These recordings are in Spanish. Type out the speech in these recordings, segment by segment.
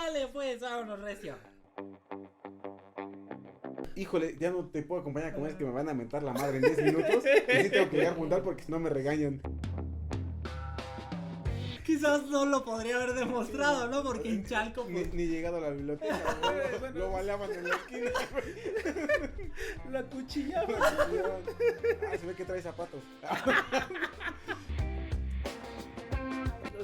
Dale, pues, vámonos, recio. Híjole, ya no te puedo acompañar a comer, es que me van a mentar la madre en 10 minutos. Y sí tengo que llegar puntual porque si no me regañan. Quizás no lo podría haber demostrado, ¿no? Porque en Chalco, pues... Ni llegado a la biblioteca, güey. Lo baleaban en la esquina, güey. La cuchillaban. Ah, se ve que trae zapatos.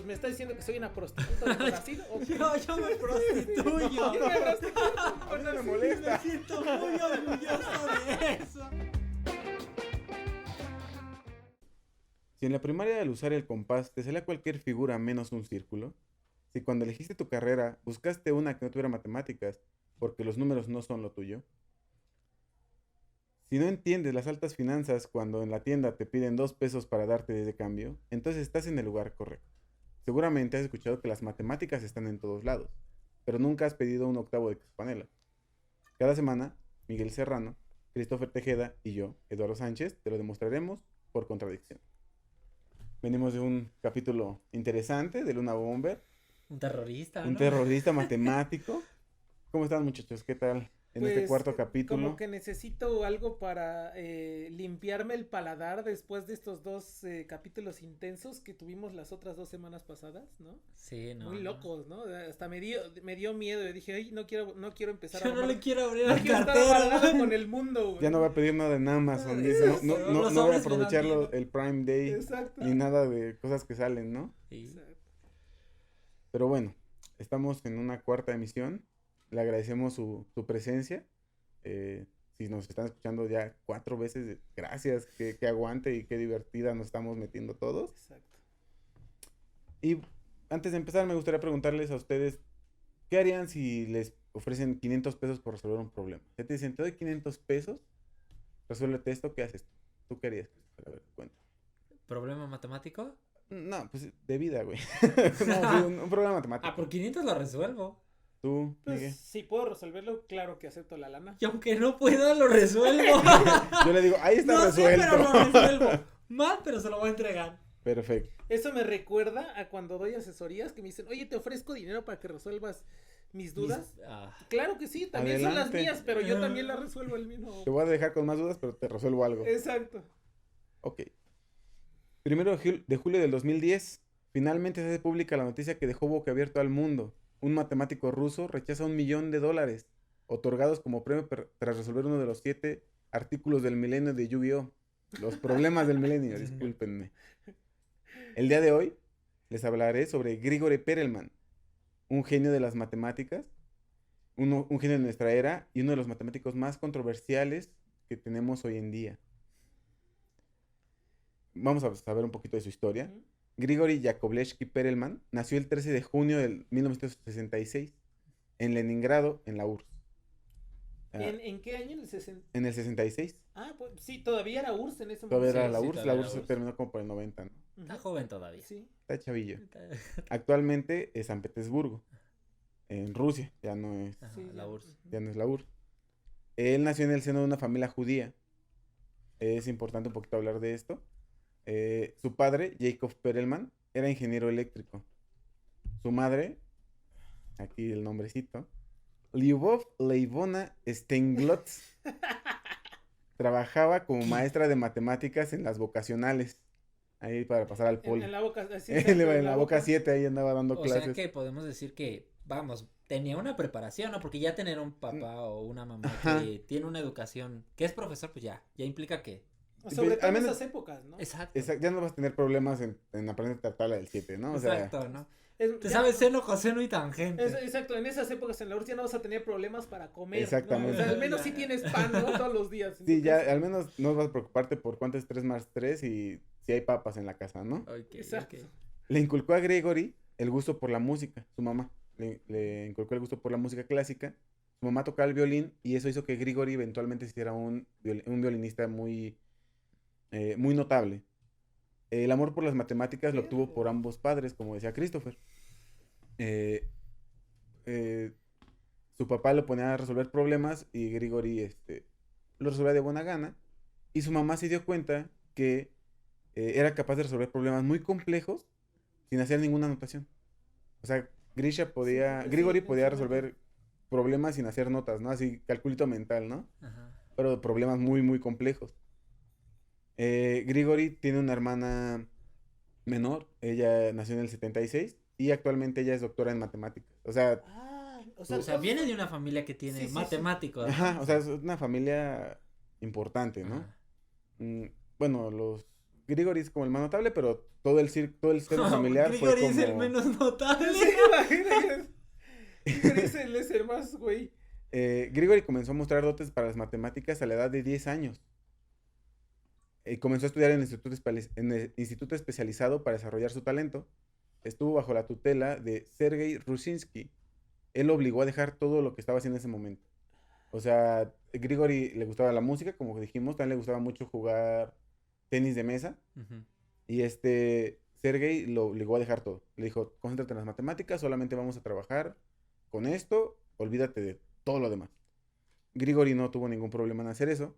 ¿Me está diciendo que soy una prostituta de Brasil? Yo me prostituyo. Yo me prostituyo. A mí no me molesta. Me siento muy orgulloso de eso. Si en la primaria al usar el compás te salía cualquier figura menos un círculo, si cuando elegiste tu carrera buscaste una que no tuviera matemáticas porque los números no son lo tuyo, si no entiendes las altas finanzas cuando en la tienda te piden 2 pesos para darte de cambio, entonces estás en el lugar correcto. Seguramente has escuchado que las matemáticas están en todos lados, pero nunca has pedido un octavo de panela. Cada semana, Miguel Serrano, Christopher Tejeda y yo, Eduardo Sánchez, te lo demostraremos por contradicción. Venimos de un capítulo interesante de Luna Bomber. Un terrorista, Un ¿no? terrorista matemático. ¿Cómo están, muchachos? ¿Qué tal en este cuarto capítulo? Como que necesito algo para limpiarme el paladar después de estos 2 capítulos intensos que tuvimos las otras 2 semanas pasadas, ¿no? Sí, no. Muy locos, ¿no? Hasta me dio miedo. Yo dije, ay, no quiero empezar Yo a... no le quiero abrir no la quiero estar cartera. amargado con el mundo, güey. Ya no va a pedir nada en Amazon. Sí, Dice, sí, no los voy a sobres aprovechar me dan miedo. el Prime Day Exacto. ni nada de cosas que salen, ¿no? Sí. Exacto. Pero bueno, estamos en una cuarta emisión. Le agradecemos su presencia. Si nos están escuchando ya 4 veces, gracias. Que aguante y qué divertida nos estamos metiendo todos. Exacto. Y antes de empezar, me gustaría preguntarles a ustedes, ¿qué harían si les ofrecen 500 pesos por resolver un problema? Si te dicen, te doy 500 pesos, resuélvete esto, ¿qué haces? ¿Tú qué harías? A ver, cuenta. ¿Problema matemático? No, pues de vida, güey. No, sí, un problema matemático. Ah, por 500 lo resuelvo. Tú, Pues Miguel. si puedo resolverlo, claro que acepto la lana. Y aunque no pueda, lo resuelvo. Yo le digo, ahí está No sé, resuelto. pero lo resuelvo. Mal, pero se lo voy a entregar. Perfecto. Eso me recuerda a cuando doy asesorías que me dicen, oye, te ofrezco dinero para que resuelvas mis dudas. Claro que sí, también son las Adelante. mías, pero yo también las resuelvo el mismo. Te voy a dejar con más dudas, pero te resuelvo algo. Exacto. Ok. 1 de julio del 2010, finalmente se hace pública la noticia que dejó boquiabierto al mundo. Un matemático ruso rechaza $1 millón otorgados como premio tras resolver uno de los 7 artículos del milenio de Yu-Gi-Oh! Los problemas del milenio, discúlpenme. El día de hoy les hablaré sobre Grigori Perelman, un genio de las matemáticas, un genio de nuestra era y uno de los matemáticos más controversiales que tenemos hoy en día. Vamos a saber un poquito de su historia. Grigori Yakovlevsky Perelman nació el 13 de junio de 1966 en Leningrado, en la URSS. ¿En qué año? En el 66. Ah, pues sí, todavía era URSS en ese momento. Todavía era Sí, la sí, URSS, todavía la era URSS se URSS. terminó como por el 90, ¿no? Está joven todavía. Sí. Está chavillo. Actualmente es San Petersburgo, en Rusia, ya no es Ajá, Sí, la ya. URSS. la URSS. Él nació en el seno de una familia judía. Es importante un poquito hablar de esto. Su padre, Jacob Perelman, era ingeniero eléctrico. Su madre, aquí el nombrecito, Lyubov Leivona Stenglotz, trabajaba como maestra de matemáticas en las vocacionales. Ahí para pasar al poli. En la boca, así, En la boca 7 ahí andaba dando O clases. sea que podemos decir que, vamos, tenía una preparación, ¿no? Porque ya tener un papá o una mamá Ajá. que tiene una educación, que es profesor, pues ya implica que... Sobre todo Al en menos- esas épocas, ¿no? Exacto. Ya no vas a tener problemas en aprender la tabla del 7, ¿no? O sea, Exacto, ¿no? Es- Te ya- sabes seno, coseno y tangente. Exacto, en esas épocas en la URSS ya no vas a tener problemas para comer. Exactamente. ¿no? O sea, al menos sí tienes pan, ¿no? Todos los días. sí, ya al menos no vas a preocuparte por cuánto es 3 más 3 y si hay papas en la casa, ¿no? Ok, Exacto. ok. Le inculcó a Gregory el gusto por la música, su mamá. Le inculcó el gusto por la música clásica. Su mamá tocaba el violín y eso hizo que Grigori eventualmente se hiciera un violinista muy notable. El amor por las matemáticas lo obtuvo por ambos padres, como decía Christopher. Su papá lo ponía a resolver problemas y Grigori lo resolvía de buena gana. Y su mamá se dio cuenta que era capaz de resolver problemas muy complejos sin hacer ninguna anotación. O sea, Grigori podía resolver problemas sin hacer notas, ¿no? Así, calculito mental, ¿no? Ajá. Pero problemas muy, muy complejos. Grigori tiene una hermana menor, ella nació en el 76 y actualmente ella es doctora en matemáticas. O sea, O O sea, viene de una familia que tiene Sí, sí, sí. matemáticos. ¿no? ajá, o sea, es una familia importante, ¿no? Ajá. Bueno, los Grigori es como el más notable, pero todo el seno familiar fue Grigori como... es el menos notable. Sí, imagínate. Es el más, güey. Grigori comenzó a mostrar dotes para las matemáticas a la edad de 10 años. Comenzó a estudiar en el instituto especializado para desarrollar su talento. Estuvo bajo la tutela de Sergei Rushinsky. Él lo obligó a dejar todo lo que estaba haciendo en ese momento. O sea, Grigori le gustaba la música, como dijimos, también le gustaba mucho jugar tenis de mesa. Ujú. Y Sergei lo obligó a dejar todo. Le dijo, concéntrate en las matemáticas, solamente vamos a trabajar con esto, olvídate de todo lo demás. Grigori no tuvo ningún problema en hacer eso.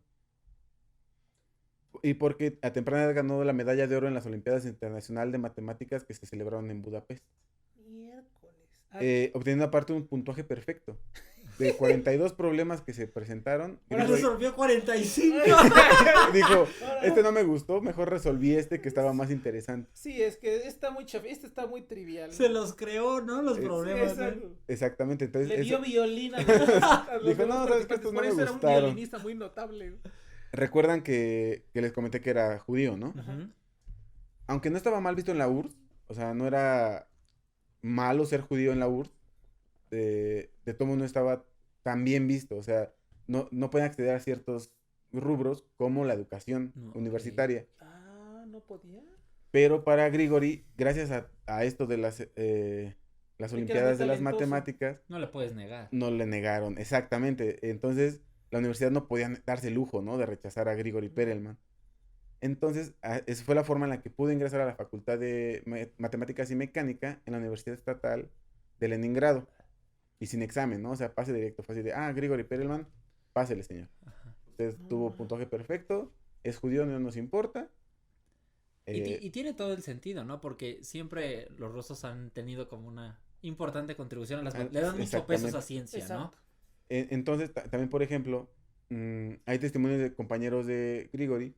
Y porque a temprana edad ganó la medalla de oro en las Olimpiadas Internacional de Matemáticas que se celebraron en Budapest. Miércoles. Obteniendo aparte un puntaje perfecto. De 42 problemas que se presentaron, Ahora Grigori resolvió 45. dijo, este no me gustó, mejor resolví este que estaba más interesante. Sí, es que está muy este está muy trivial. Se los creó, ¿no? Los Sí, problemas. ¿no? exacto. Exactamente, entonces... Le dio violín a los Dijo, demás no, sabes que estos participantes. no Por me eso era un gustaron. violinista muy notable. Recuerdan que les comenté que era judío, ¿no? Ujú. Aunque no estaba mal visto en la URSS, o sea, no era malo ser judío en la URSS, de todo mundo no estaba tan bien visto, o sea, no podían acceder a ciertos rubros como la educación No, ok. universitaria. ¿No podía? Pero para Grigori, gracias a esto de las muy Olimpiadas de las talentoso. Matemáticas, No le puedes negar. no le negaron, exactamente. Entonces, la universidad no podía darse el lujo, ¿no? De rechazar a Grigori Perelman. Entonces, esa fue la forma en la que pudo ingresar a la Facultad de Matemáticas y Mecánica en la Universidad Estatal de Leningrado. Y sin examen, ¿no? O sea, pase directo. Fue así de, Grigori Perelman, pásele, señor. Ajá. Usted No tuvo mames. puntaje perfecto, es judío, no nos importa. Y tiene todo el sentido, ¿no? Porque siempre los rusos han tenido como una importante contribución a las... Le dan mucho peso a esa ciencia, ¿no? Exacto. Entonces, también, por ejemplo, hay testimonios de compañeros de Grigori.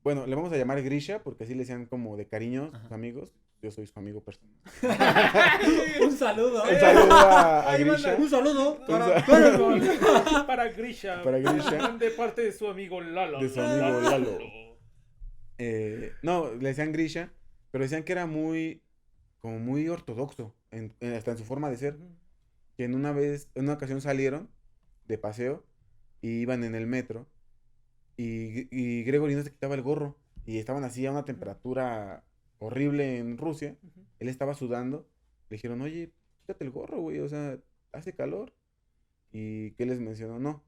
Bueno, le vamos a llamar Grisha, porque así le decían como de cariño sus Ajá. amigos. Yo soy su amigo personal. Un saludo. Un saludo a Ahí Grisha. manda Un saludo para Para Grisha. Para Grisha. De parte de su amigo Lalo. De su amigo Lalo. No, le decían Grisha, pero decían que era como muy ortodoxo, hasta en su forma de ser. Que en una ocasión salieron de paseo y iban en el metro y Gregory no se quitaba el gorro y estaban así a una temperatura horrible en Rusia. Él estaba sudando. Le dijeron, oye, quítate el gorro, güey, o sea, hace calor. ¿Y qué les mencionó? No,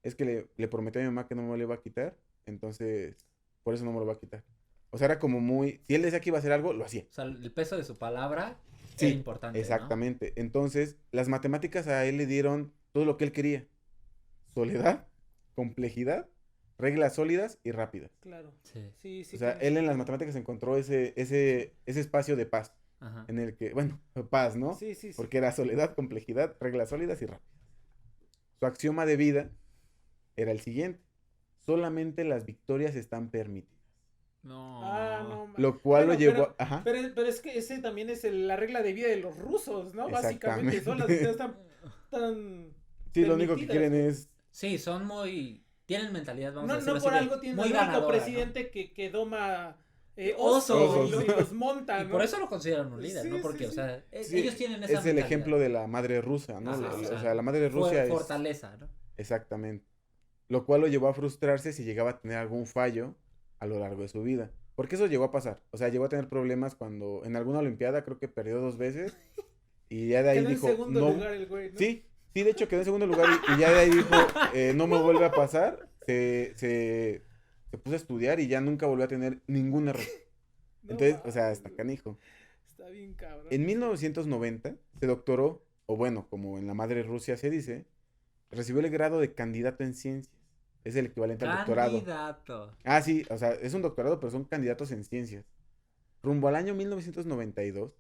es que le prometió a mi mamá que no me lo iba a quitar, entonces por eso no me lo va a quitar. O sea, era como si él decía que iba a hacer algo, lo hacía. O sea, el peso de su palabra Sí, era importante, exactamente. Entonces, las matemáticas a él le dieron todo lo que él quería. Soledad, complejidad, reglas sólidas y rápidas. Claro. ¿no? Sí. Sí, sí. O sea, tiene él en las sentido. matemáticas encontró ese espacio de paz, Ajá. en el que, bueno, paz, ¿no? Sí, sí, sí. Porque era soledad, complejidad, reglas sólidas y rápidas. Su axioma de vida era el siguiente: solamente las victorias están permitidas. No. No. Lo cual Bueno, lo llevó pero- ajá. Pero es que ese también es la regla de vida de los rusos, ¿no? Básicamente Exactamente. son las que tan Sí, lo único que permitidas, quieren güey. es Sí, son muy... Tienen mentalidad, vamos a No, decirlo no por así, algo tiene muy el único ganadora, ¿no? presidente que doma Osos. y los monta, Y ¿no? por eso lo consideran un líder, Sí, ¿no? sí, Porque, o sí. sea, Sí, ellos tienen esa es el mentalidad. ejemplo de la madre rusa, ¿no? Ajá, O sea, la madre de Rusia es fortaleza, ¿no? exactamente. Lo cual lo llevó a frustrarse si llegaba a tener algún fallo a lo largo de su vida. Porque eso llegó a pasar. O sea, llegó a tener problemas cuando en alguna olimpiada creo que perdió 2 veces. Y ya de ahí Quedó dijo, en segundo no. lugar el güey, ¿no? Sí, de hecho quedó en segundo lugar y ya de ahí dijo, no me vuelve a pasar. Se puso a estudiar y ya nunca volvió a tener ningún error. No Entonces, o sea, mames, está güey. canijo. Está bien cabrón. En 1990 se doctoró, o bueno, como en la madre Rusia se dice, recibió el grado de candidato en ciencias. Es el equivalente al doctorado. Candidato. Sí, o sea, es un doctorado, pero son candidatos en ciencias. Rumbo al año 1992,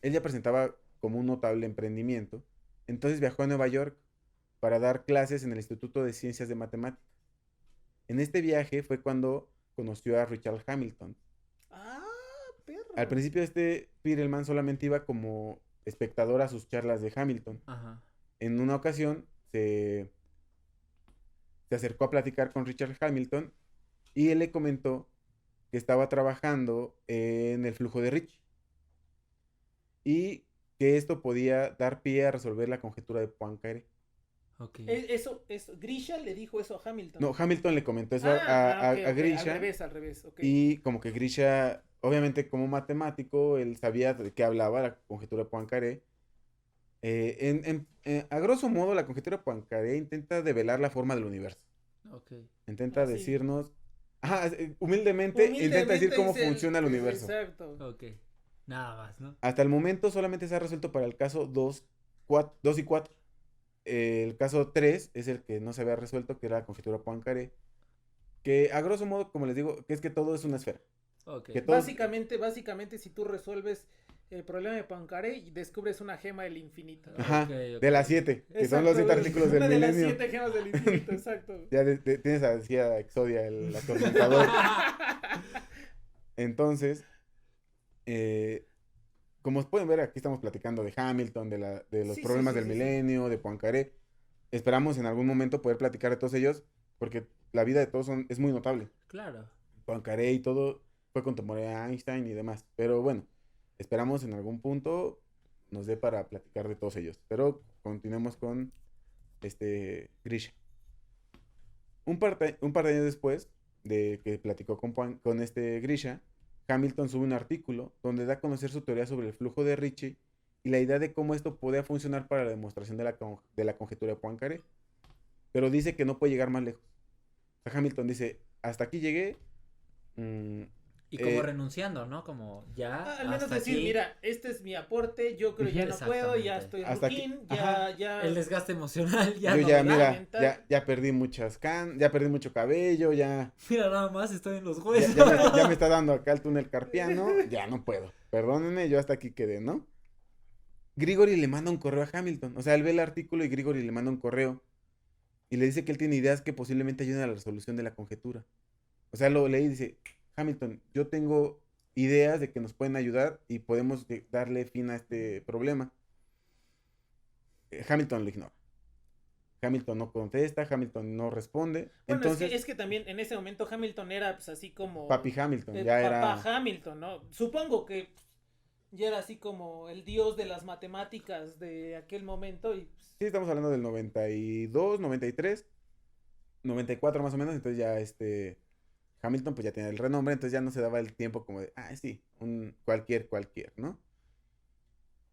él ya presentaba como un notable emprendimiento. Entonces viajó a Nueva York para dar clases en el Instituto de Ciencias de Matemáticas. En este viaje fue cuando conoció a Richard Hamilton. Ah, perro. Al principio Perelman solamente iba como espectador a sus charlas de Hamilton. Ajá. En una ocasión se acercó a platicar con Richard Hamilton y él le comentó que estaba trabajando en el flujo de Ricci y que esto podía dar pie a resolver la conjetura de Poincaré. Okay. Grisha le dijo eso a Hamilton. No, Hamilton le comentó eso a Grisha. Al revés. Y como que Grisha, obviamente como matemático, él sabía de qué hablaba la conjetura de Poincaré. A grosso modo, la conjetura de Poincaré intenta develar la forma del universo. Okay. Intenta decirnos... Ajá, humildemente intenta decir cómo funciona el universo. Exacto. Ok. Nada más, ¿no? Hasta el momento solamente se ha resuelto para el caso 2 y 4. El caso 3 es el que no se había resuelto, que era la conjetura Poincaré. Que a grosso modo, como les digo, que es que todo es una esfera. Okay. Que todo... Básicamente, si tú resuelves el problema de Poincaré y descubres una gema del infinito. Ajá, de las 7, que son los 7 artículos del milenio. Una de las 7 gemas del infinito, exacto. Ya tienes a Exodia, el atormentador. Entonces, como pueden ver, aquí estamos platicando de Hamilton, de los problemas del milenio, de Poincaré. Esperamos en algún momento poder platicar de todos ellos, porque la vida de todos es muy notable. Claro. Poincaré y todo fue contemporáneo a Einstein y demás. Pero bueno, esperamos en algún punto nos dé para platicar de todos ellos. Pero continuemos con Grisha. Un par de años después de que platicó con Grisha, Hamilton sube un artículo donde da a conocer su teoría sobre el flujo de Ricci y la idea de cómo esto podía funcionar para la demostración de la conjetura de Poincaré. Pero dice que no puede llegar más lejos. O sea, Hamilton dice, hasta aquí llegué. Y como renunciando, ¿no? Como ya. Al menos decir, aquí... mira, este es mi aporte, yo creo ya no puedo, ya estoy ruquín, ya. El desgaste emocional, ya. Yo ya, mira, ya perdí ya perdí mucho cabello, ya. Mira, nada más estoy en los huesos. Ya me está dando acá el túnel carpiano, ya no puedo. Perdónenme, yo hasta aquí quedé, ¿no? Grigori le manda un correo a Hamilton. O sea, él ve el artículo y Grigori le manda un correo. Y le dice que él tiene ideas que posiblemente ayuden a la resolución de la conjetura. O sea, lo leí y dice, Hamilton, yo tengo ideas de que nos pueden ayudar y podemos darle fin a este problema. Hamilton lo ignora. Hamilton no contesta, Hamilton no responde. Bueno, entonces, es que también en ese momento Hamilton era pues así como... Papi Hamilton, ya era... Papá Hamilton, ¿no? Supongo que ya era así como el dios de las matemáticas de aquel momento y... Sí, estamos hablando del 92, 93, 94 más o menos, entonces ya Hamilton pues ya tenía el renombre, entonces ya no se daba el tiempo como de, sí, un cualquier, ¿no?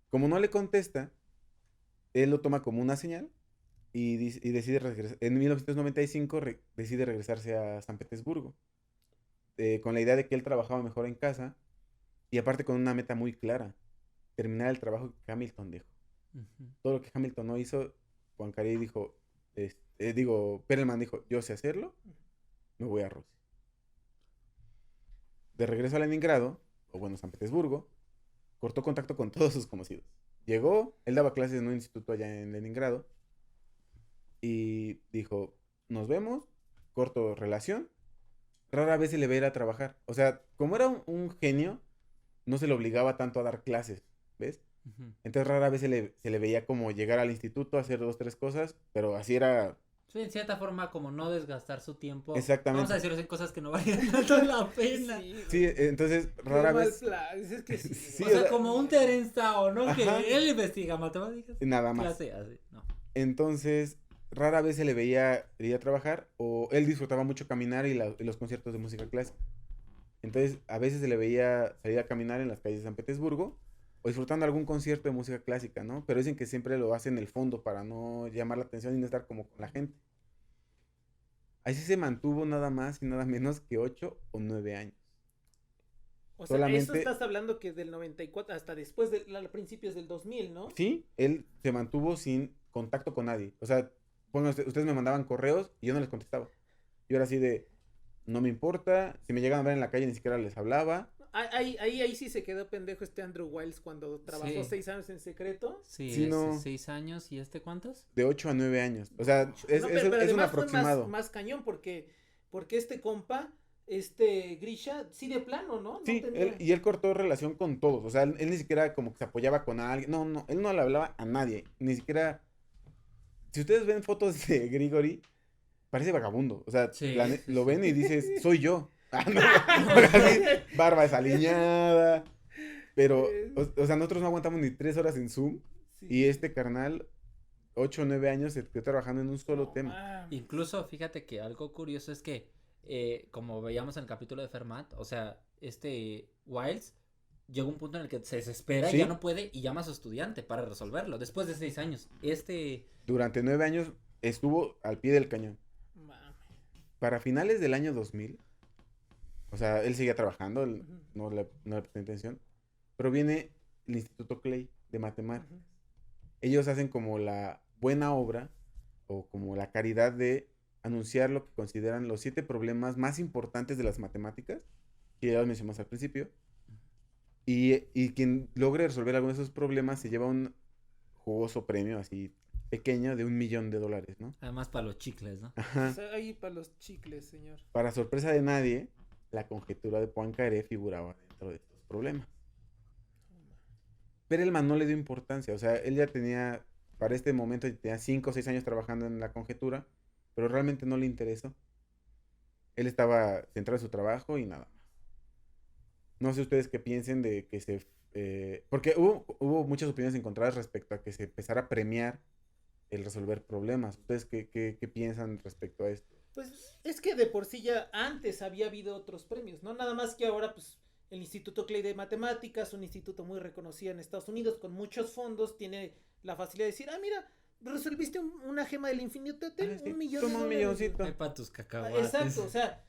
Como no le contesta, él lo toma como una señal y decide regresar. En 1995 decide regresarse a San Petersburgo, con la idea de que él trabajaba mejor en casa y aparte con una meta muy clara, terminar el trabajo que Hamilton dejó. Uh-huh. Todo lo que Hamilton no hizo, Poincaré dijo, Perelman dijo, yo sé hacerlo, me voy a Rusia. De regreso a Leningrado, o bueno, San Petersburgo, cortó contacto con todos sus conocidos. Llegó, él daba clases en un instituto allá en Leningrado, y dijo, nos vemos, corto relación, rara vez se le veía a trabajar. O sea, como era un genio, no se le obligaba tanto a dar clases, ¿ves? Uh-huh. Entonces rara vez se le veía como llegar al instituto, hacer 2, 3 cosas, pero así era... Sí, en cierta forma como no desgastar su tiempo. Exactamente. Vamos a decir cosas que no valían tanto la pena. Sí, entonces rara vez... Es que sí. Sí, o sea, como un Terence Tao, ¿no? Ajá. Que él investiga matemáticas. Nada más. Clase, así, no. Entonces, rara vez se le veía ir a trabajar, o él disfrutaba mucho caminar y los conciertos de música clásica. Entonces, a veces se le veía salir a caminar en las calles de San Petersburgo, o disfrutando algún concierto de música clásica, ¿no? Pero dicen que siempre lo hace en el fondo para no llamar la atención y no estar como con la gente. Así se mantuvo nada más y nada menos que 8 o 9 años. O sea, eso estás hablando que del 94 hasta después de principios del 2000, ¿no? Sí, él se mantuvo sin contacto con nadie. O sea, bueno, ustedes me mandaban correos y yo no les contestaba. Yo era así de, no me importa, si me llegan a ver en la calle ni siquiera les hablaba. Ahí sí se quedó pendejo Andrew Wiles cuando trabajó 6 años en secreto. Sí, no. 6 años, ¿y cuántos? De 8 a 9 años. O sea, pero es un aproximado. Fue más cañón porque este compa, Grisha, sí de plano, ¿no? Sí, él cortó relación con todos. O sea, él ni siquiera como que se apoyaba con alguien. No, él no le hablaba a nadie. Ni siquiera. Si ustedes ven fotos de Grigori, parece vagabundo. O sea, lo ven y dices, soy yo. Así, barba desaliñada. Pero, o sea, nosotros no aguantamos ni 3 horas en Zoom. Sí. Y este carnal, 8 o 9 años, se quedó trabajando en un solo tema. Incluso, fíjate que algo curioso es que, como veíamos en el capítulo de Fermat, o sea, Wiles llega un punto en el que se desespera y ya no puede y llama a su estudiante para resolverlo. Después de 6 años, Durante 9 años estuvo al pie del cañón. Para finales del año 2000, o sea, él seguía trabajando, no le prestó atención, pero viene el Instituto Clay de Matemáticas. Ellos hacen como la buena obra o como la caridad de anunciar lo que consideran los 7 problemas más importantes de las matemáticas, que ya los mencionamos al principio, y quien logre resolver alguno de esos problemas se lleva un jugoso premio así pequeño de $1 millón, ¿no? Además para los chicles, ¿no? Ajá. O sea, ahí para los chicles, señor. Para sorpresa de nadie, la conjetura de Poincaré figuraba dentro de estos problemas. Perelman no le dio importancia, o sea, él ya tenía, para este momento, tenía 5 o 6 años trabajando en la conjetura, pero realmente no le interesó. Él estaba centrado en su trabajo y nada más. No sé ustedes qué piensen de que porque hubo muchas opiniones encontradas respecto a que se empezara a premiar el resolver problemas. ¿Ustedes qué piensan respecto a esto? Pues es que de por sí ya antes había habido otros premios, ¿no? Nada más que ahora, pues, el Instituto Clay de Matemáticas, un instituto muy reconocido en Estados Unidos, con muchos fondos, tiene la facilidad de decir, mira, resolviste una gema del infinito, $1 millón. Toma $1 milloncito. Para tus cacahuates. Exacto, o sea,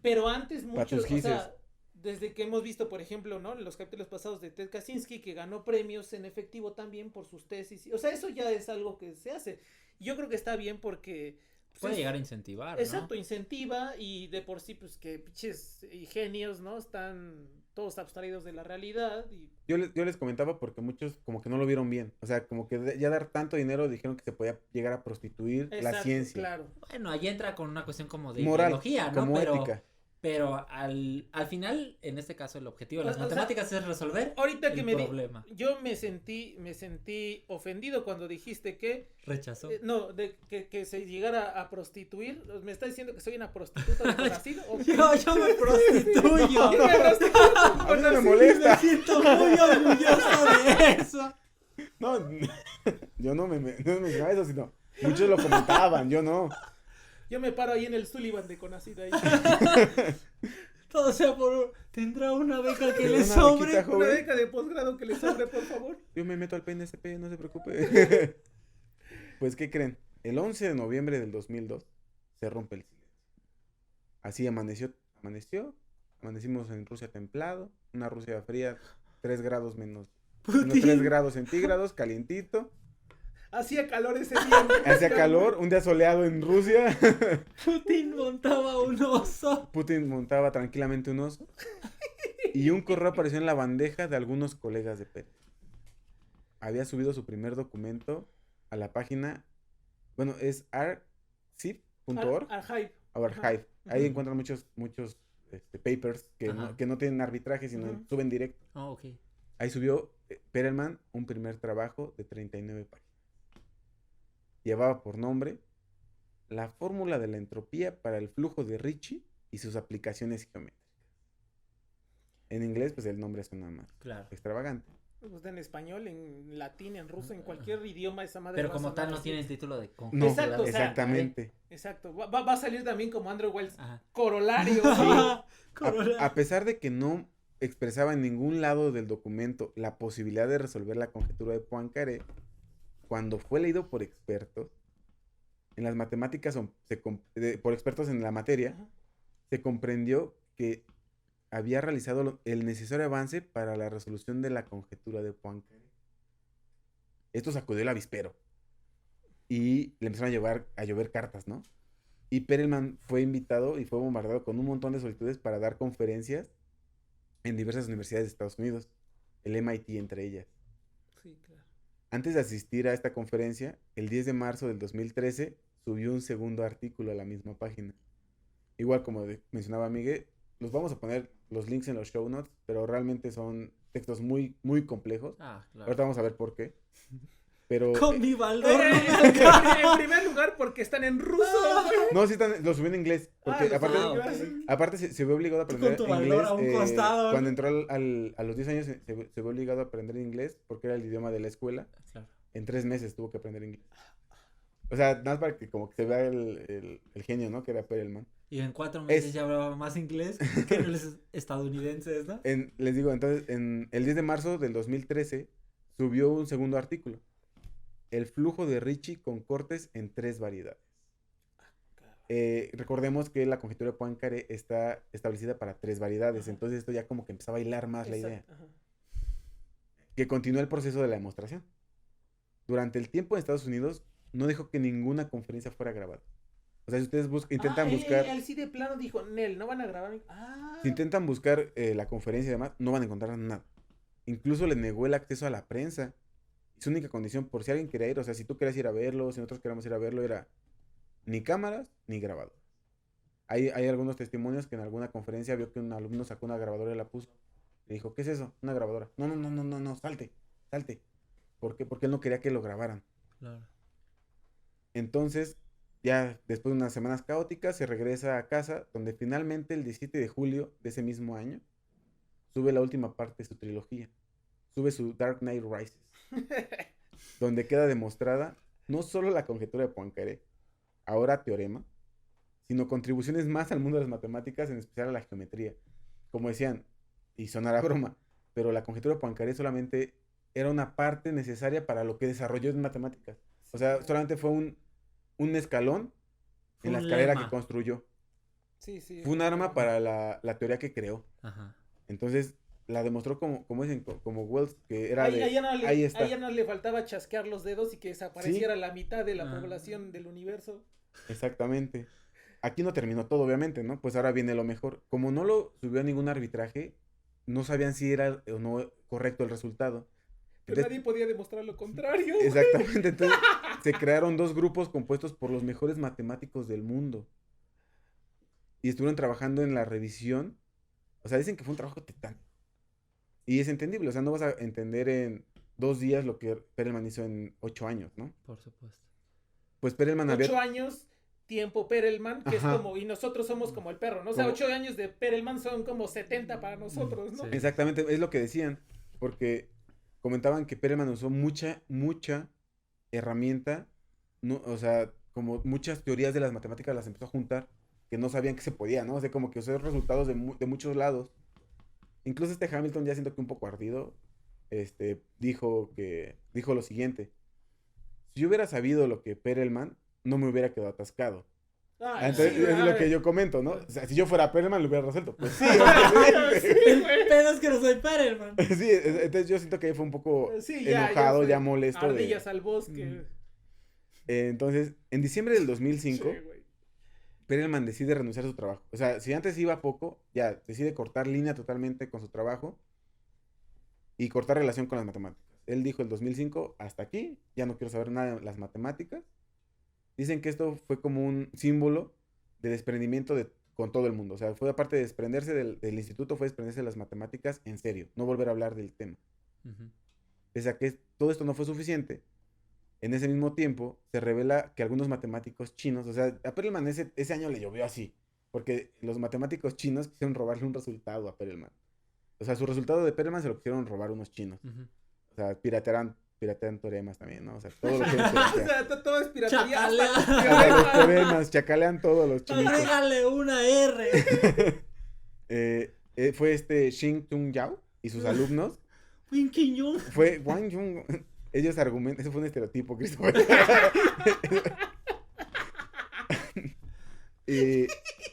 pero antes muchos, o sea, desde que hemos visto, por ejemplo, ¿no? En los capítulos pasados de Ted Kaczynski, que ganó premios en efectivo también por sus tesis. O sea, eso ya es algo que se hace. Yo creo que está bien porque... Pues, puede llegar a incentivar, exacto, ¿no? Incentiva y de por sí, pues que pinches genios, ¿no? Están todos abstraídos de la realidad. Y... Yo les comentaba porque muchos como que no lo vieron bien. O sea, como que ya dar tanto dinero dijeron que se podía llegar a prostituir la ciencia. Claro. Bueno, ahí entra con una cuestión como de moral, ideología, ¿no? Como ética. Pero al final, en este caso, el objetivo de las matemáticas es resolver ahorita que el problema. Yo me sentí ofendido cuando dijiste que... Rechazó. Que se llegara a prostituir. ¿Me está diciendo que soy una prostituta de Brasil? Yo me prostituyo. A mí no me molesta. Me siento muy orgulloso de eso. No, yo no me mencionaba eso, sino muchos lo comentaban, yo no. Yo me paro ahí en el Sullivan de Conacid ahí. Todo sea por... ¿Tendrá una beca que le sobre? Una beca de posgrado que le sobre, por favor. Yo me meto al PNSP, no se preocupe. Pues, ¿qué creen? El 11 de noviembre del 2002 se rompe el silencio. Así amanecimos en Rusia templado, una Rusia fría, 3 grados menos 3 grados centígrados, calientito. Hacía calor ese día. Hacía calor, un día soleado en Rusia. Putin montaba un oso. Putin montaba tranquilamente un oso. Y un correo apareció en la bandeja de algunos colegas de Pérez. Había subido su primer documento a la página, bueno, es archive.org. Archive. Ahí encuentran muchos papers que no tienen arbitraje, sino suben directo. Okay. Ahí subió Perelman un primer trabajo de 39 páginas. Llevaba por nombre la fórmula de la entropía para el flujo de Ricci y sus aplicaciones geométricas. En inglés, pues el nombre suena más extravagante. Pues en español, en latín, en ruso, en cualquier idioma esa madre. Pero como tal no tiene el título de conjunto. No, exacto, exactamente. Exacto. Va a salir también como Andrew Wiles. Corolario. A pesar de que no expresaba en ningún lado del documento la posibilidad de resolver la conjetura de Poincaré, cuando fue leído por expertos en las matemáticas, por expertos en la materia, se comprendió que había realizado el necesario avance para la resolución de la conjetura de Poincaré. Esto sacudió el avispero y le empezaron a llover cartas, ¿no? Y Perelman fue invitado y fue bombardeado con un montón de solicitudes para dar conferencias en diversas universidades de Estados Unidos, el MIT entre ellas. Sí, claro. Antes de asistir a esta conferencia, el 10 de marzo del 2013, subió un segundo artículo a la misma página. Igual como mencionaba Miguel, los vamos a poner los links en los show notes, pero realmente son textos muy, muy complejos. Claro. Ahorita vamos a ver por qué. Pero... Con mi valor. En primer lugar, porque están en ruso. No, sí lo subí en inglés. Porque aparte se ve obligado a aprender con tu inglés. valor a un costado, cuando entró a los 10 años se ve obligado a aprender inglés porque era el idioma de la escuela. Claro. En 3 meses tuvo que aprender inglés. O sea, nada más para que como que se vea el genio, ¿no? Que era Perelman. Y en 4 meses ya hablaba más inglés que los estadounidenses, ¿no? Les digo, entonces, en el 10 de marzo del 2013 subió un segundo artículo. El flujo de Ricci con cortes en 3 variedades. Recordemos que la conjetura de Poincaré está establecida para 3 variedades. Ajá. Entonces esto ya como que empezó a bailar más. Exacto. La idea. Ajá. Que continuó el proceso de la demostración. Durante el tiempo en Estados Unidos no dejó que ninguna conferencia fuera grabada. O sea, si ustedes intentan buscar... Él sí de plano dijo, Nel, no van a grabar. Si intentan buscar la conferencia y demás, no van a encontrar nada. Incluso le negó el acceso a la prensa. Su única condición, por si alguien quería ir, o sea, si tú querías ir a verlo, si nosotros queríamos ir a verlo, era ni cámaras ni grabadoras. Hay algunos testimonios que en alguna conferencia vio que un alumno sacó una grabadora y la puso. Le dijo, ¿qué es eso? Una grabadora. No, salte. ¿Por qué? Porque él no quería que lo grabaran. Claro. Entonces, ya después de unas semanas caóticas, se regresa a casa, donde finalmente el 17 de julio de ese mismo año, sube la última parte de su trilogía. Sube su Dark Knight Rises. Donde queda demostrada no solo la conjetura de Poincaré, ahora teorema, sino contribuciones más al mundo de las matemáticas, en especial a la geometría. Como decían, y sonará broma, pero la conjetura de Poincaré solamente era una parte necesaria para lo que desarrolló en matemáticas. O sea, solamente fue un escalón en la escalera que construyó. Sí. Fue un arma para la teoría que creó. Ajá. Entonces, la demostró como dicen, como Wells, que era ahí ya no le faltaba chasquear los dedos y que desapareciera la mitad de la población del universo. Exactamente. Aquí no terminó todo, obviamente, ¿no? Pues ahora viene lo mejor. Como no lo subió a ningún arbitraje, no sabían si era o no correcto el resultado. Pero nadie podía demostrar lo contrario. Exactamente. Entonces, se crearon 2 grupos compuestos por los mejores matemáticos del mundo. Y estuvieron trabajando en la revisión. O sea, dicen que fue un trabajo titánico. Y es entendible, o sea, no vas a entender en 2 días lo que Perelman hizo en 8 años, ¿no? Por supuesto. Pues Perelman 8 años, tiempo Perelman, que Ajá. Es como, y nosotros somos como el perro, ¿no? O sea, 8 años de Perelman son como 70 para nosotros, ¿no? Sí. Exactamente, es lo que decían, porque comentaban que Perelman usó mucha herramienta, no, o sea, como muchas teorías de las matemáticas las empezó a juntar, que no sabían que se podía, ¿no? O sea, como que usó resultados de muchos lados. Incluso Hamilton, ya siento que un poco ardido, dijo lo siguiente: si yo hubiera sabido lo que Perelman, no me hubiera quedado atascado. Entonces, sí, es lo que yo comento, ¿no? O sea, si yo fuera Perelman, lo hubiera resuelto. Pues sí, el pedo es que no soy Perelman. Sí, entonces yo siento que ahí fue un poco enojado, ya molesto. Ardillas al bosque. Entonces, en diciembre del 2005, Perelman decide renunciar a su trabajo. O sea, si antes iba poco, ya decide cortar línea totalmente con su trabajo y cortar relación con las matemáticas. Él dijo el 2005, hasta aquí, ya no quiero saber nada de las matemáticas. Dicen que esto fue como un símbolo de desprendimiento con todo el mundo. O sea, fue aparte de desprenderse del instituto, fue desprenderse de las matemáticas en serio, no volver a hablar del tema. Uh-huh. Pese a que todo esto no fue suficiente, en ese mismo tiempo se revela que algunos matemáticos chinos, o sea, a Perelman ese año le llovió así, porque los matemáticos chinos quisieron robarle un resultado a Perelman. O sea, su resultado de Perelman se lo quisieron robar unos chinos. Uh-huh. O sea, piratean teoremas también, ¿no? O sea, todo lo que o sea, todo es piratería. Los teoremas, chacalean todos los chinos. Agrégale una R. Fue Xing Tung Yao y sus alumnos. Fue Wang Jung. Ellos argumentan, eso fue un estereotipo, Cristóbal. Y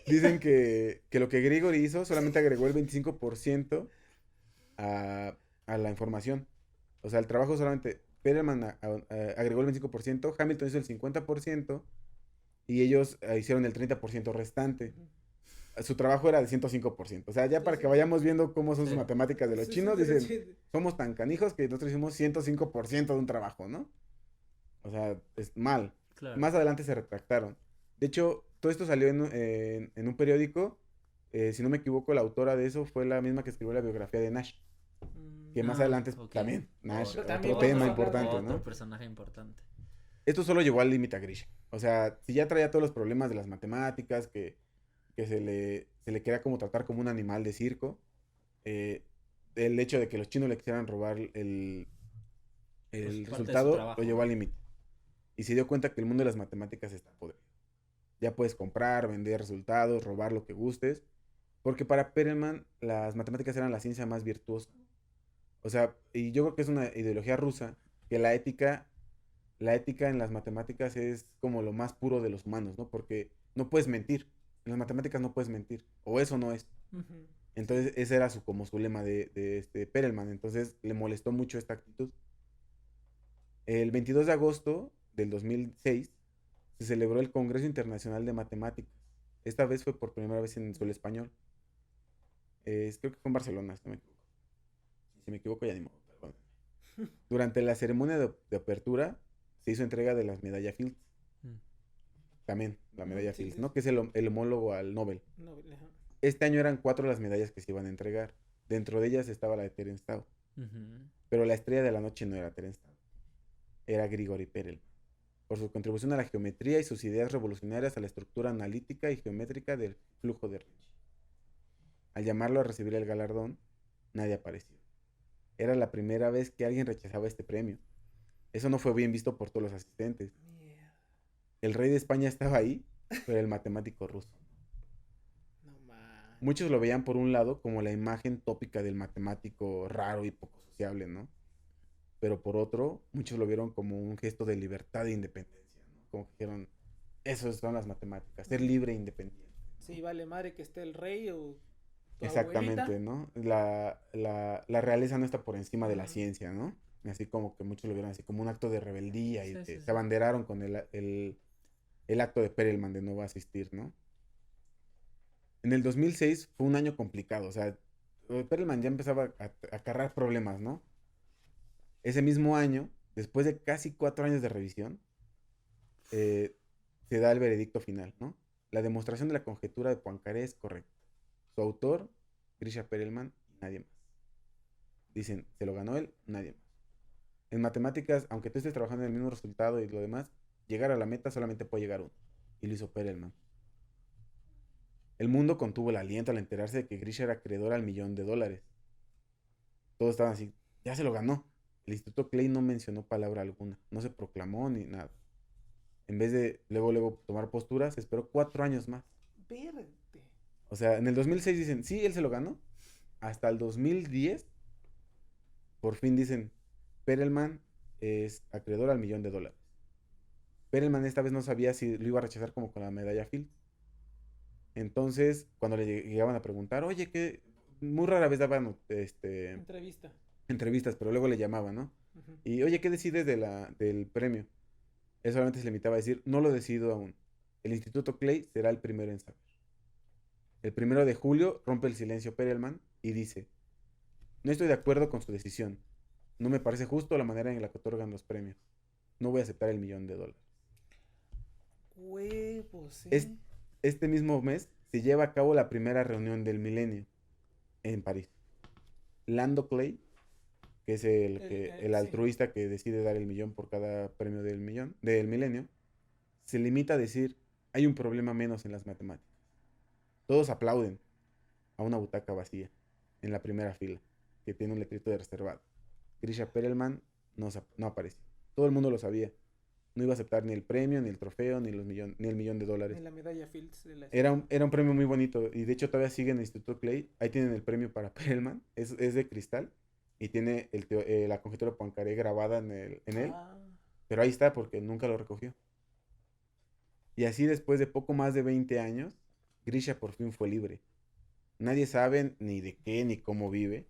dicen que lo que Grigori hizo solamente agregó el 25% a la información. O sea, el trabajo solamente, Perelman agregó el 25%, Hamilton hizo el 50% y ellos hicieron el 30% restante. su trabajo era de 105%. O sea, ya para que vayamos viendo cómo son sus matemáticas de los chinos, dicen, somos tan canijos que nosotros hicimos 105% de un trabajo, ¿no? O sea, es mal. Claro. Más adelante se retractaron. De hecho, todo esto salió en un periódico. Si no me equivoco, la autora de eso fue la misma que escribió la biografía de Nash. Que más adelante también, Nash, otro tema importante, ¿no? Otro personaje importante. Esto solo llegó al límite a Grisha. O sea, si ya traía todos los problemas de las matemáticas, que se le quería como tratar como un animal de circo, el hecho de que los chinos le quisieran robar el resultado lo llevó al límite. Y se dio cuenta que el mundo de las matemáticas está podrido. Ya puedes comprar, vender resultados, robar lo que gustes. Porque para Perelman las matemáticas eran la ciencia más virtuosa. O sea, y yo creo que es una ideología rusa, que la ética en las matemáticas es como lo más puro de los humanos, ¿no? Porque no puedes mentir. En las matemáticas no puedes mentir. O eso no es. Uh-huh. Entonces, ese era como su lema de Perelman. Entonces, le molestó mucho esta actitud. El 22 de agosto del 2006 se celebró el Congreso Internacional de Matemáticas. Esta vez fue por primera vez en suelo español. Creo que fue en Barcelona, si no me equivoco. Si me equivoco, ya ni modo. Durante la ceremonia de apertura se hizo entrega de las medallas Fields. También la medalla Fields, ¿no? Que es el homólogo al Nobel. Este año eran 4 las medallas que se iban a entregar. Dentro de ellas estaba la de Terence Tao. Uh-huh. Pero la estrella de la noche no era Terence Tao. Era Grigori Perelman. Por su contribución a la geometría y sus ideas revolucionarias a la estructura analítica y geométrica del flujo de Ricci. Al llamarlo a recibir el galardón, nadie apareció. Era la primera vez que alguien rechazaba este premio. Eso no fue bien visto por todos los asistentes. El rey de España estaba ahí, pero el matemático ruso. Muchos lo veían por un lado como la imagen tópica del matemático raro y poco sociable, ¿no? Pero por otro, muchos lo vieron como un gesto de libertad e independencia, ¿no? Como que dijeron, eso son las matemáticas, ser libre e independiente. Sí, vale madre que esté el rey o tu exactamente, abuelita. ¿no? La realeza no está por encima de la ciencia, ¿no? Así como que muchos lo vieron así como un acto de rebeldía y se abanderaron con el acto de Perelman de no asistir, ¿no? En el 2006 fue un año complicado, o sea, Perelman ya empezaba a cargar problemas, ¿no? Ese mismo año, después de casi 4 años de revisión, se da el veredicto final, ¿no? La demostración de la conjetura de Poincaré es correcta. Su autor, Grisha Perelman, y nadie más. Dicen, se lo ganó él, nadie más. En matemáticas, aunque tú estés trabajando en el mismo resultado y lo demás, llegar a la meta solamente puede llegar uno. Y lo hizo Perelman. El mundo contuvo el aliento al enterarse de que Grisha era acreedor al $1,000,000. Todos estaban así, ya se lo ganó. El Instituto Clay no mencionó palabra alguna, no se proclamó ni nada. En vez de luego tomar posturas, esperó 4 años más. Verde. O sea, en el 2006 dicen, sí, él se lo ganó. Hasta el 2010, por fin dicen, Perelman es acreedor al $1,000,000. Perelman esta vez no sabía si lo iba a rechazar como con la medalla Fields. Entonces, cuando le llegaban a preguntar, oye, que muy rara vez daban entrevistas, pero luego le llamaban, ¿no? Uh-huh. Y, oye, ¿qué decides del premio? Él solamente se limitaba a decir, no lo decido aún. El Instituto Clay será el primero en saber. El 1 de julio rompe el silencio Perelman y dice, no estoy de acuerdo con su decisión. No me parece justo la manera en la que otorgan los premios. No voy a aceptar el $1,000,000. Huevos, Este mismo mes se lleva a cabo la primera reunión del milenio en París. Lando Clay, que es el altruista que decide dar el $1,000,000 por cada premio del milenio, se limita a decir, hay un problema menos en las matemáticas. Todos aplauden a una butaca vacía, en la primera fila, que tiene un letrito de reservado. Grisha Perelman no apareció. Todo el mundo lo sabía. No iba a aceptar ni el premio, ni el trofeo, ni el $1,000,000. Ni la medalla Fields. Era un premio muy bonito. Y de hecho todavía sigue en el Instituto Clay. Ahí tienen el premio para Perelman. Es de cristal. Y tiene la conjetura de Poincaré grabada en él. Pero ahí está porque nunca lo recogió. Y así después de poco más de 20 años, Grisha por fin fue libre. Nadie sabe ni de qué ni cómo vive.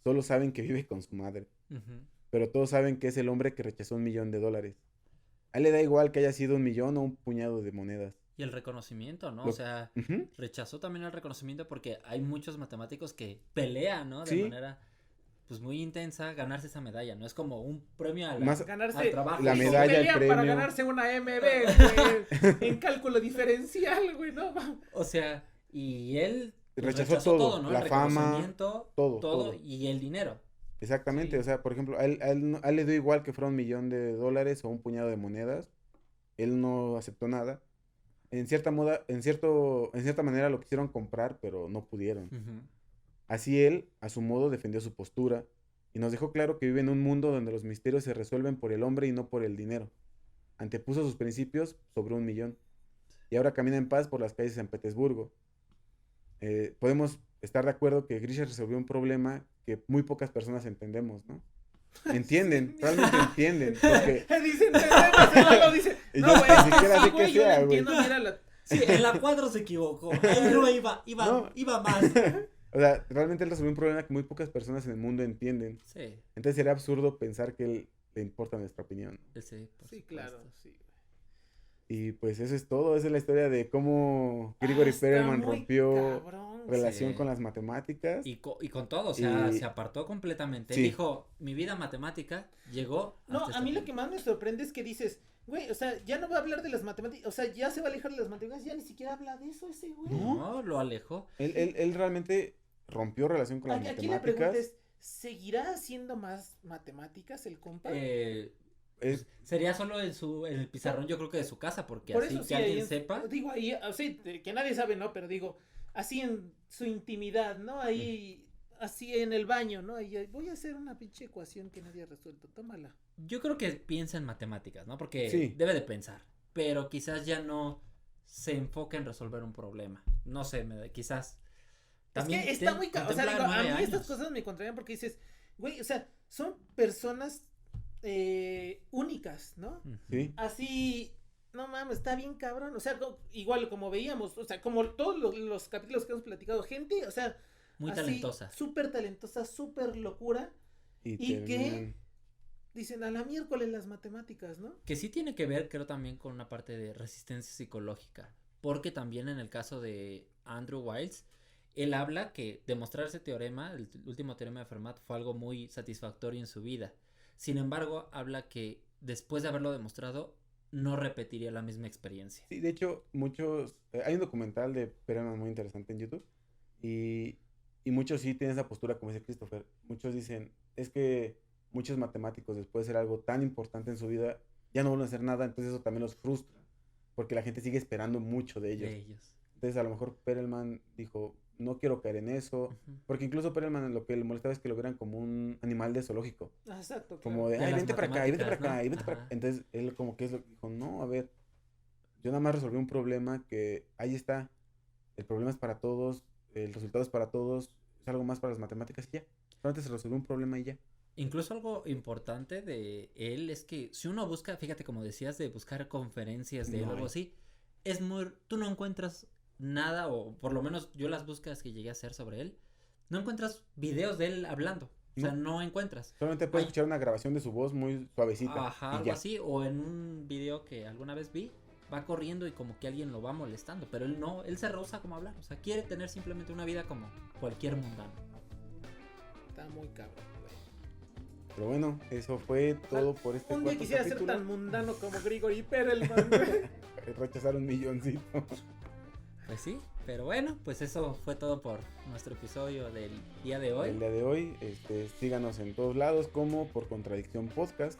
Solo saben que vive con su madre. Uh-huh. Pero todos saben que es el hombre que rechazó $1,000,000. A él le da igual que haya sido $1,000,000 o un puñado de monedas. Y el reconocimiento, ¿no? Lo- O sea, Ujú. rechazó también el reconocimiento porque hay muchos matemáticos que pelean, ¿no? De Sí. manera, pues, muy intensa ganarse esa medalla, ¿no? Es como un premio al Ganarse trabajo. la eso, medalla, el pelean para premio. ganarse una MB, güey, en cálculo diferencial, güey, no mames. O sea, y él pues, Rechazó todo, ¿no? la El fama, reconocimiento, todo. y el dinero. Exactamente, Sí. o sea, por ejemplo, a él le dio igual que fuera $1,000,000 o un puñado de monedas. Él no aceptó nada. En cierta manera lo quisieron comprar, pero no pudieron. Ujú. Así él, a su modo, defendió su postura y nos dejó claro que vive en un mundo donde los misterios se resuelven por el hombre y no por el dinero. Antepuso sus principios sobre 1,000,000 y ahora camina en paz por las calles de San Petersburgo. Podemos estar de acuerdo que Grisha resolvió un problema que muy pocas personas entendemos, ¿no? Entienden, realmente entienden. Porque Dicen, lo dice. Y No, yo güey, ni siquiera sí, sé qué güey, yo sea, lo güey. entiendo, mira la... Sí, en la 4 se equivocó. Ahí no iba No. más. o sea, realmente él resolvió un problema que muy pocas personas en el mundo entienden. Sí, Entonces sería absurdo pensar que él le importa nuestra opinión. sí, por Sí, supuesto. claro, sí. Y pues eso es todo, esa es la historia de cómo Grigori Está Perelman muy rompió cabrón, relación Sí. con las matemáticas. Y con todo, o sea, Y- se apartó completamente. Sí. Él dijo, mi vida matemática llegó No, hasta a mí este lo que punto". más me sorprende es que dices, güey, o sea, ya no va a hablar de las matemáticas, o sea, ya se va a alejar de las matemáticas, ya ni siquiera habla de eso ese güey. No, lo alejó. Él realmente rompió relación con las Aquí la pregunta matemáticas. es, ¿seguirá haciendo más matemáticas el compa? Es- Sería solo en el pizarrón, yo creo que de su casa, porque Por así eso que sí, alguien ahí sepa. digo, ahí, o sea, que nadie sabe, ¿no? Pero digo, así en su intimidad, ¿no? Ahí, así en el baño, ¿no? Ahí, voy a hacer una pinche ecuación que nadie ha resuelto, tómala. Yo creo que piensa en matemáticas, ¿no? Porque Sí. debe de pensar, pero quizás ya no se enfoca en resolver un problema. No sé, quizás. También es que está muy... O sea, contempla digo, a 9 mí estas años. cosas me contrarían porque dices, güey, o sea, son personas únicas, ¿no? Ujú. sí, Así, no mames, está bien cabrón. O sea, igual como veíamos, o sea, como todos los capítulos que hemos platicado, gente, o sea, Muy así, talentosa. súper talentosa, súper locura. ¿Y qué? terminan- Dicen a la miércoles las matemáticas, ¿no? Que sí tiene que ver, creo, también con una parte de resistencia psicológica. Porque también en el caso de Andrew Wiles, él habla que demostrar ese teorema, el último teorema de Fermat, fue algo muy satisfactorio en su vida. Sin embargo, habla que después de haberlo demostrado, no repetiría la misma experiencia. Sí, de hecho, hay un documental de Perelman muy interesante en YouTube y muchos sí tienen esa postura como dice Christopher. Muchos dicen, es que muchos matemáticos después de hacer algo tan importante en su vida ya no vuelven a hacer nada, entonces eso también los frustra, porque la gente sigue esperando mucho de ellos. De ellos. Entonces a lo mejor Perelman dijo, no quiero caer en eso, Ujú. porque incluso Perelman lo que le molestaba es que lo vieran como un animal de zoológico. Exacto, claro. Como de, De ay, las vente para acá, y vente para matemáticas, acá, ¿no? y vente para Ajá. acá. Entonces él como que es lo que dijo, no, a ver, yo nada más resolví un problema que ahí está, el problema es para todos, el resultado es para todos, es algo más para las matemáticas y ya. Solamente se resolvió un problema y ya. Incluso algo importante de él es que si uno busca, fíjate como decías, de buscar conferencias de él o No algo hay. así, tú no encuentras nada, o por lo menos yo las búsquedas que llegué a hacer sobre él, no encuentras videos de él hablando. O sea, no encuentras. Solamente puedes Ay. escuchar una grabación de su voz muy suavecita. Ajá, y algo ya. así. O en un video que alguna vez vi, va corriendo y como que alguien lo va molestando. Pero él no, él se rehúsa como a hablar. O sea, quiere tener simplemente una vida como cualquier mundano. Está muy cabrón, güey. Pero bueno, eso fue todo por este Un día cuarto quisiera ser capítulo. tan mundano como Grigori Perelman, güey. Rechazar 1,000,000. Pues sí, pero bueno, pues eso fue todo por nuestro episodio del día de hoy. El día de hoy, síganos en todos lados como Por Contradicción Podcast,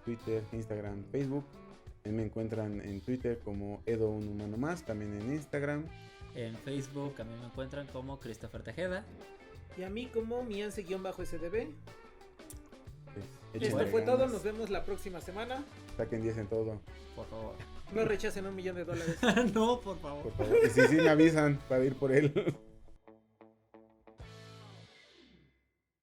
Twitter, Instagram, Facebook. Me encuentran en Twitter como Edo Un Humano Más, también en Instagram. En Facebook a mí me encuentran como Christopher Tejeda. Y a mí como Miance-SDB. Pues, Esto échenle fue todo, ganas, nos vemos la próxima semana. Saquen 10 en todo, Por favor. No rechacen $1,000,000. No, por favor. por favor. Y si sí me avisan para ir por él.